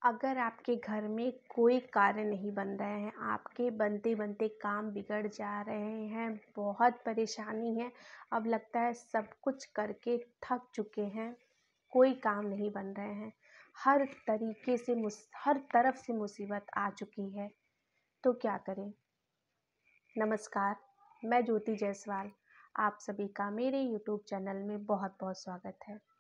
अगर आपके घर में कोई कार्य नहीं बन रहे हैं, आपके बनते-बनते काम बिगड़ जा रहे हैं, बहुत परेशानी है, अब लगता है सब कुछ करके थक चुके हैं, कोई काम नहीं बन रहे हैं, हर तरीके से हर तरफ से मुसीबत आ चुकी है, तो क्या करें? नमस्कार, मैं ज्योति जायसवाल, आप सभी का मेरे यूट्यूब चैनल में बहुत-बहुत स्वागत है।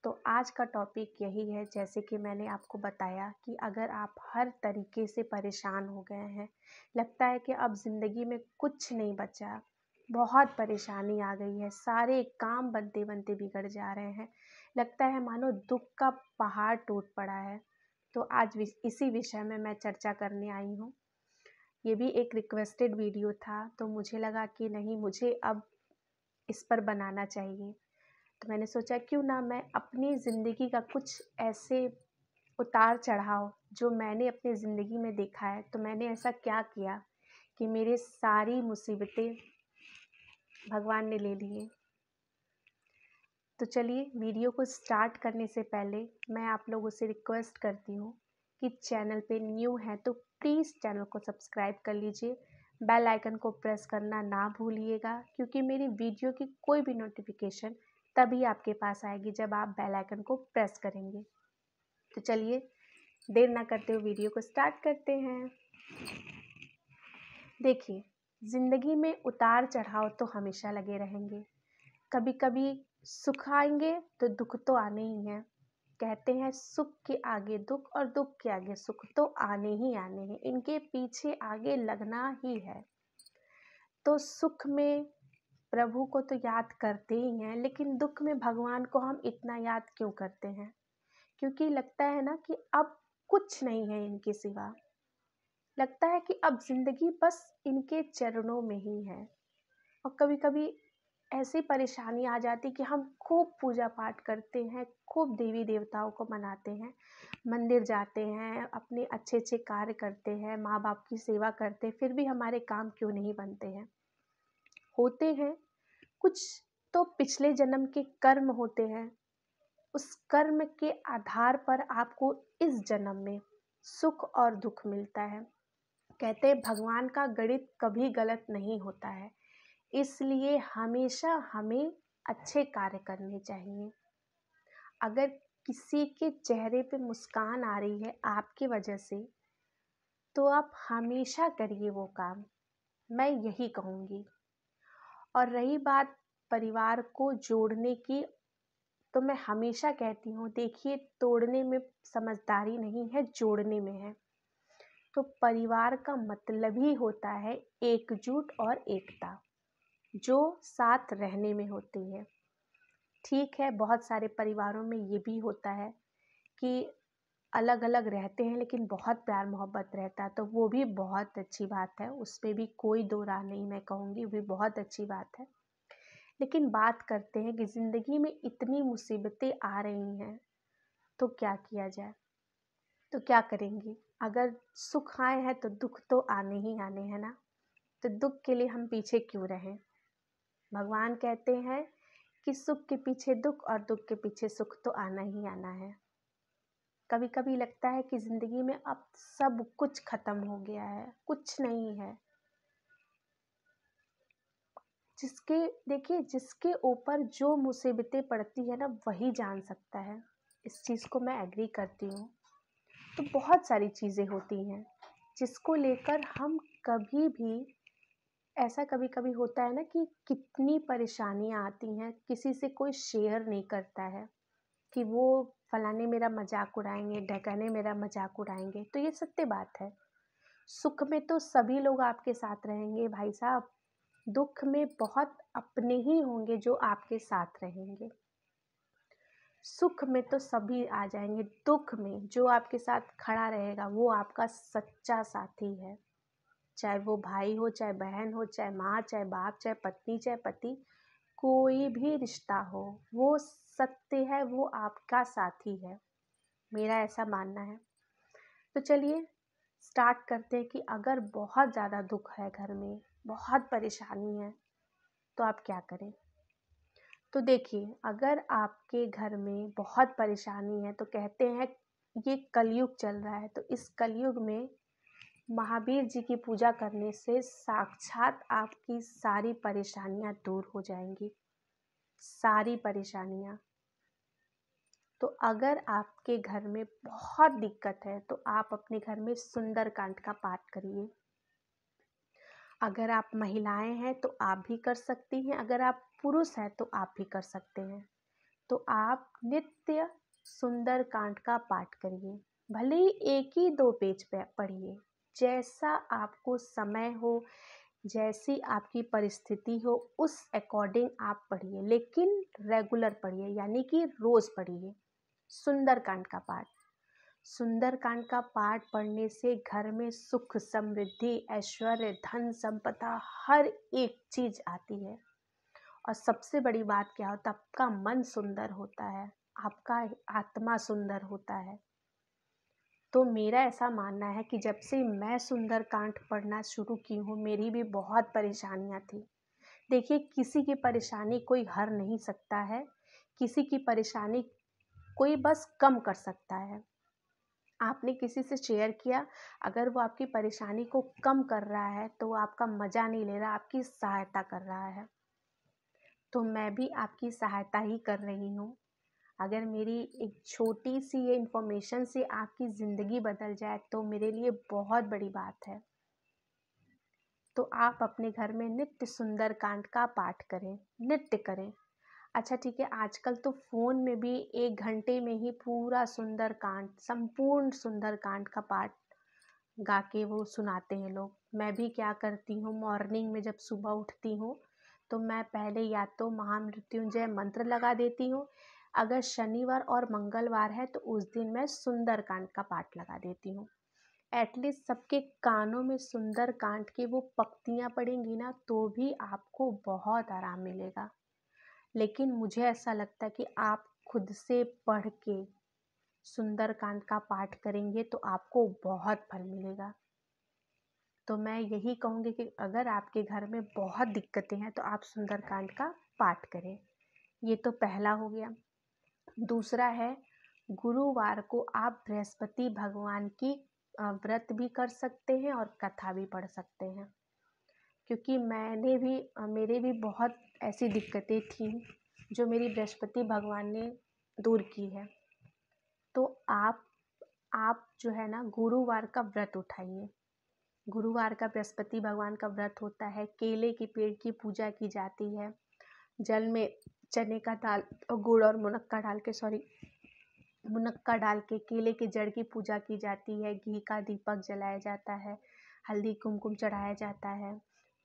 तो आज का टॉपिक यही है, जैसे कि मैंने आपको बताया कि अगर आप हर तरीके से परेशान हो गए हैं, लगता है कि अब ज़िंदगी में कुछ नहीं बचा, बहुत परेशानी आ गई है, सारे काम बनते-बनते बिगड़ जा रहे हैं, लगता है मानो दुःख का पहाड़ टूट पड़ा है। तो आज इसी विषय में मैं चर्चा करने आई हूँ। ये भी एक रिक्वेस्टेड वीडियो था, तो मुझे लगा कि नहीं, मुझे अब इस पर बनाना चाहिए। तो मैंने सोचा क्यों ना मैं अपनी ज़िंदगी का कुछ ऐसे उतार-चढ़ाव जो मैंने अपनी ज़िंदगी में देखा है, तो मैंने ऐसा क्या किया कि मेरी सारी मुसीबतें भगवान ने ले लिए। तो चलिए, वीडियो को स्टार्ट करने से पहले मैं आप लोगों से रिक्वेस्ट करती हूँ कि चैनल पे न्यू हैं तो प्लीज़ चैनल को सब्सक्राइब कर लीजिए, बेल आइकन को प्रेस करना ना भूलिएगा, क्योंकि मेरी वीडियो की कोई भी नोटिफिकेशन तभी आपके पास आएगी जब आप बेल आइकन को प्रेस करेंगे। तो चलिए, देर ना करते हुए वीडियो को स्टार्ट करते हैं। देखिए, ज़िंदगी में उतार चढ़ाव तो हमेशा लगे रहेंगे। कभी कभी सुख आएंगे तो दुख तो आने ही हैं। कहते हैं सुख के आगे दुख और दुख के आगे सुख तो आने ही आने हैं, इनके पीछे आगे लगना ही है। तो सुख में प्रभु को तो याद करते ही हैं, लेकिन दुख में भगवान को हम इतना याद क्यों करते हैं? क्योंकि लगता है ना कि अब कुछ नहीं है इनके सिवा। लगता है कि अब जिंदगी बस इनके चरणों में ही है। और कभी कभी ऐसी परेशानी आ जाती कि हम खूब पूजा पाठ करते हैं, खूब देवी देवताओं को मनाते हैं, मंदिर जाते हैं, अपने अच्छे अच्छे कार्य करते हैं, माँ बाप की सेवा करते हैं, फिर भी हमारे काम क्यों नहीं बनते हैं? होते हैं कुछ, तो पिछले जन्म के कर्म होते हैं, उस कर्म के आधार पर आपको इस जन्म में सुख और दुख मिलता है। कहते हैं भगवान का गणित कभी गलत नहीं होता है, इसलिए हमेशा हमें अच्छे कार्य करने चाहिए। अगर किसी के चेहरे पे मुस्कान आ रही है आपकी वजह से, तो आप हमेशा करिए वो काम, मैं यही कहूँगी। और रही बात परिवार को जोड़ने की, तो मैं हमेशा कहती हूँ, देखिए, तोड़ने में समझदारी नहीं है, जोड़ने में है। तो परिवार का मतलब ही होता है एकजुट और एकता, जो साथ रहने में होती है। ठीक है, बहुत सारे परिवारों में ये भी होता है कि अलग अलग रहते हैं, लेकिन बहुत प्यार मोहब्बत रहता है, तो वो भी बहुत अच्छी बात है, उस पर भी कोई दो राह नहीं, मैं कहूँगी वो भी बहुत अच्छी बात है। लेकिन बात करते हैं कि ज़िंदगी में इतनी मुसीबतें आ रही हैं, तो क्या किया जाए? तो क्या करेंगे? अगर सुख आए हैं तो दुख तो आने ही आने हैं ना, तो दुख के लिए हम पीछे क्यों रहें? भगवान कहते हैं कि सुख के पीछे दुख और दुख के पीछे सुख तो आना ही आना है। कभी कभी लगता है कि ज़िंदगी में अब सब कुछ ख़त्म हो गया है, कुछ नहीं है। देखिए, जिसके ऊपर जो मुसीबतें पड़ती है ना, वही जान सकता है। इस चीज़ को मैं एग्री करती हूँ। तो बहुत सारी चीज़ें होती हैं जिसको लेकर हम कभी भी, ऐसा कभी कभी होता है ना कि कितनी परेशानियाँ आती हैं, किसी से कोई शेयर नहीं करता है कि वो फलाने मेरा मजाक उड़ाएंगे, ढकाने मेरा मजाक उड़ाएंगे। तो ये सत्य बात है। सुख में तो सभी लोग आपके साथ रहेंगे भाई साहब, दुख में बहुत अपने ही होंगे जो आपके साथ रहेंगे। सुख में तो सभी आ जाएंगे, दुख में जो आपके साथ खड़ा रहेगा वो आपका सच्चा साथी है। चाहे वो भाई हो, चाहे बहन हो, चाहे माँ, चाहे बाप, चाहे पत्नी, चाहे पति, कोई भी रिश्ता हो, वो सत्य है, वो आपका साथी है। मेरा ऐसा मानना है। तो चलिए, स्टार्ट करते हैं कि अगर बहुत ज़्यादा दुख है घर में, बहुत परेशानी है, तो आप क्या करें? तो देखिए, अगर आपके घर में बहुत परेशानी है, तो कहते हैं ये कलयुग चल रहा है, तो इस कलयुग में महावीर जी की पूजा करने से साक्षात आपकी सारी परेशानियां दूर हो जाएंगी, सारी परेशानियां। तो अगर आपके घर में बहुत दिक्कत है तो आप अपने घर में सुंदरकांड का पाठ करिए। अगर आप महिलाएं हैं तो आप भी कर सकती हैं, अगर आप पुरुष हैं तो आप भी कर सकते हैं। तो आप नित्य सुंदरकांड का पाठ करिए, भले ही एक ही 2 पेज पे पढ़िए, जैसा आपको समय हो, जैसी आपकी परिस्थिति हो उस अकॉर्डिंग आप पढ़िए, लेकिन रेगुलर पढ़िए, यानी कि रोज पढ़िए सुंदरकांड का पाठ। सुंदरकांड का पाठ पढ़ने से घर में सुख, समृद्धि, ऐश्वर्य, धन, संपदा, हर एक चीज आती है। और सबसे बड़ी बात क्या होता है, आपका मन सुंदर होता है, आपका आत्मा सुंदर होता है। तो मेरा ऐसा मानना है कि जब से मैं सुंदरकांड पढ़ना शुरू की हूँ, मेरी भी बहुत परेशानियाँ थी। देखिए, किसी की परेशानी कोई हर नहीं सकता है, किसी की परेशानी कोई बस कम कर सकता है। आपने किसी से शेयर किया, अगर वो आपकी परेशानी को कम कर रहा है तो वो आपका मज़ा नहीं ले रहा, आपकी सहायता कर रहा है। तो मैं भी आपकी सहायता ही कर रही हूँ। अगर मेरी एक छोटी सी ये इन्फॉर्मेशन से आपकी ज़िंदगी बदल जाए तो मेरे लिए बहुत बड़ी बात है। तो आप अपने घर में नित्य सुंदरकांड का पाठ करें, नित्य करें। अच्छा ठीक है, आजकल तो फ़ोन में भी 1 घंटे में ही पूरा सुंदरकांड, संपूर्ण सुंदरकांड का पाठ गा के वो सुनाते हैं लोग। मैं भी क्या करती हूँ, मॉर्निंग में जब सुबह उठती हूँ तो मैं पहले या तो महामृत्युंजय मंत्र लगा देती हूँ, अगर शनिवार और मंगलवार है तो उस दिन मैं सुंदरकांड का पाठ लगा देती हूँ। एटलीस्ट सबके कानों में सुंदरकांड की वो पंक्तियाँ पड़ेंगी ना, तो भी आपको बहुत आराम मिलेगा। लेकिन मुझे ऐसा लगता है कि आप खुद से पढ़ के सुंदरकांड का पाठ करेंगे तो आपको बहुत फल मिलेगा। तो मैं यही कहूँगी कि अगर आपके घर में बहुत दिक्कतें हैं तो आप सुंदरकांड का पाठ करें। ये तो पहला हो गया। दूसरा है, गुरुवार को आप बृहस्पति भगवान की व्रत भी कर सकते हैं और कथा भी पढ़ सकते हैं। क्योंकि मेरे भी बहुत ऐसी दिक्कतें थीं जो मेरी बृहस्पति भगवान ने दूर की है। तो आप जो है ना, गुरुवार का व्रत उठाइए। गुरुवार का बृहस्पति भगवान का व्रत होता है, केले के पेड़ की पूजा की जाती है, जल में चने का दाल और गुड़ और मुनक्का डाल के केले के जड़ की पूजा की जाती है, घी का दीपक जलाया जाता है, हल्दी कुमकुम चढ़ाया जाता है।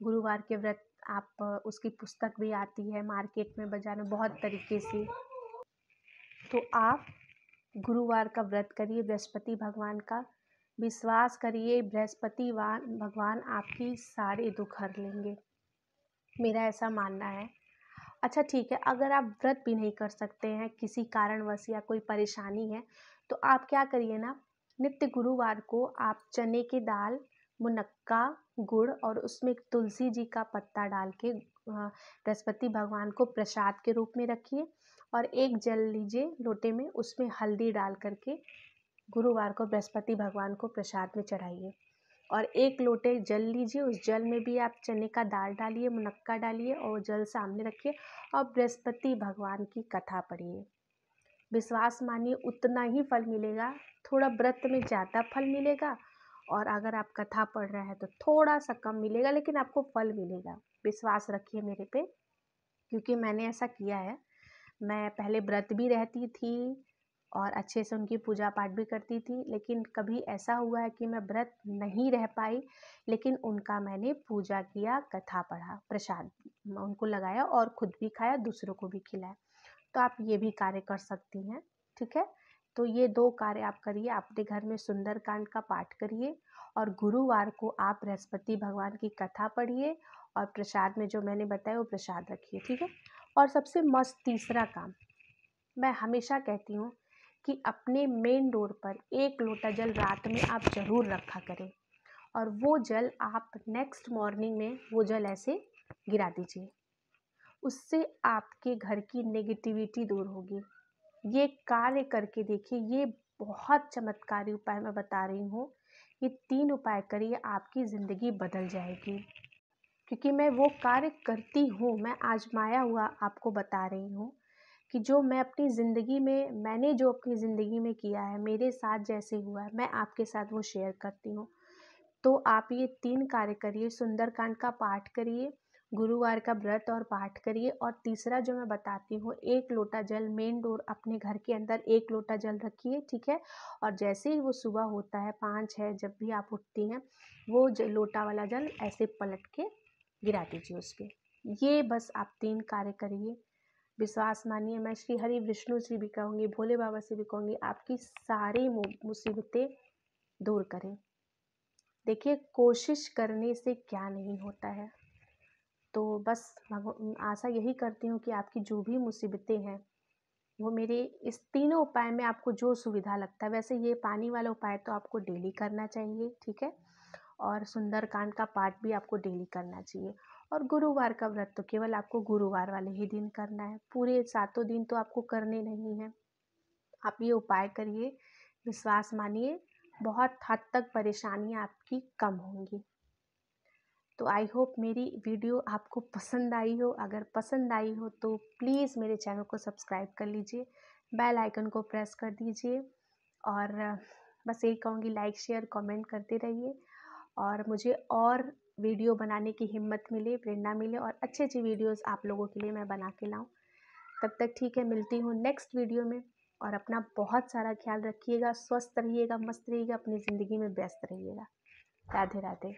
गुरुवार के व्रत आप उसकी पुस्तक भी आती है मार्केट में, बाजार में बहुत तरीके से। तो आप गुरुवार का व्रत करिए बृहस्पति भगवान का। विश्वास करिए, बृहस्पति भगवान आपकी सारे दुख हर लेंगे, मेरा ऐसा मानना है। अच्छा ठीक है, अगर आप व्रत भी नहीं कर सकते हैं किसी कारणवश या कोई परेशानी है, तो आप क्या करिए ना, नित्य गुरुवार को आप चने की दाल, मुनक्का, गुड़ और उसमें तुलसी जी का पत्ता डाल के बृहस्पति भगवान को प्रसाद के रूप में रखिए, और एक जल लीजिए लोटे में, उसमें हल्दी डाल करके गुरुवार को बृहस्पति भगवान को प्रसाद में चढ़ाइए। और 1 लोटे जल लीजिए, उस जल में भी आप चने का दाल डालिए, मुनक्का डालिए और जल सामने रखिए और बृहस्पति भगवान की कथा पढ़िए। विश्वास मानिए उतना ही फल मिलेगा, थोड़ा व्रत में ज़्यादा फल मिलेगा और अगर आप कथा पढ़ रहे हैं तो थोड़ा सा कम मिलेगा, लेकिन आपको फल मिलेगा। विश्वास रखिए मेरे पे, क्योंकि मैंने ऐसा किया है। मैं पहले व्रत भी रहती थी और अच्छे से उनकी पूजा पाठ भी करती थी, लेकिन कभी ऐसा हुआ है कि मैं व्रत नहीं रह पाई, लेकिन उनका मैंने पूजा किया, कथा पढ़ा, प्रसाद उनको लगाया और खुद भी खाया, दूसरों को भी खिलाया। तो आप ये भी कार्य कर सकती हैं, ठीक है। तो ये 2 कार्य आप करिए, अपने घर में सुंदरकांड का पाठ करिए और गुरुवार को आप बृहस्पति भगवान की कथा पढ़िए और प्रसाद में जो मैंने बताया वो प्रसाद रखिए, ठीक है। और सबसे मस्त तीसरा काम, मैं हमेशा कहती हूँ कि अपने मेन डोर पर 1 लोटा जल रात में आप ज़रूर रखा करें और वो जल आप नेक्स्ट मॉर्निंग में वो जल ऐसे गिरा दीजिए। उससे आपके घर की नेगेटिविटी दूर होगी। ये कार्य करके देखिए, ये बहुत चमत्कारी उपाय मैं बता रही हूँ। ये 3 उपाय करिए, आपकी ज़िंदगी बदल जाएगी। क्योंकि मैं वो कार्य करती हूँ, मैं आजमाया हुआ आपको बता रही हूँ कि जो मैं अपनी ज़िंदगी में मैंने जो अपनी ज़िंदगी में किया है, मेरे साथ जैसे हुआ है, मैं आपके साथ वो शेयर करती हूँ। तो आप ये 3 कार्य करिए, सुंदरकांड का पाठ करिए, गुरुवार का व्रत और पाठ करिए, और तीसरा जो मैं बताती हूँ, 1 लोटा जल मेन डोर अपने घर के अंदर 1 लोटा जल रखिए, ठीक है? और जैसे ही वो सुबह होता है 5-6 जब भी आप उठती हैं, वो लोटा वाला जल ऐसे पलट के गिरा दीजिए उस पर। ये बस आप 3 कार्य करिए। विश्वास मानिए, मैं श्री हरि विष्णु से भी कहूँगी, भोले बाबा से भी कहूँगी, आपकी सारी मुसीबतें दूर करें। देखिए, कोशिश करने से क्या नहीं होता है। तो बस आशा यही करती हूँ कि आपकी जो भी मुसीबतें हैं, वो मेरे इस तीनों उपाय में आपको जो सुविधा लगता है, वैसे ये पानी वाला उपाय तो आपको डेली करना चाहिए, ठीक है? और सुंदरकांड का पाठ भी आपको डेली करना चाहिए। और गुरुवार का व्रत तो केवल आपको गुरुवार वाले ही दिन करना है, पूरे 7 दिन तो आपको करने नहीं है। आप ये उपाय करिए, विश्वास मानिए, बहुत हद तक परेशानियाँ आपकी कम होंगी। तो आई होप मेरी वीडियो आपको पसंद आई हो। अगर पसंद आई हो तो प्लीज़ मेरे चैनल को सब्सक्राइब कर लीजिए, बेल आइकन को प्रेस कर दीजिए, और बस यही कहूँगी, लाइक शेयर कमेंट करते रहिए, और मुझे और वीडियो बनाने की हिम्मत मिले, प्रेरणा मिले, और अच्छी अच्छी वीडियोस आप लोगों के लिए मैं बना के लाऊं। तब तक ठीक है, मिलती हूँ नेक्स्ट वीडियो में, और अपना बहुत सारा ख्याल रखिएगा, स्वस्थ रहिएगा, मस्त रहिएगा, अपनी ज़िंदगी में व्यस्त रहिएगा। राधे राधे।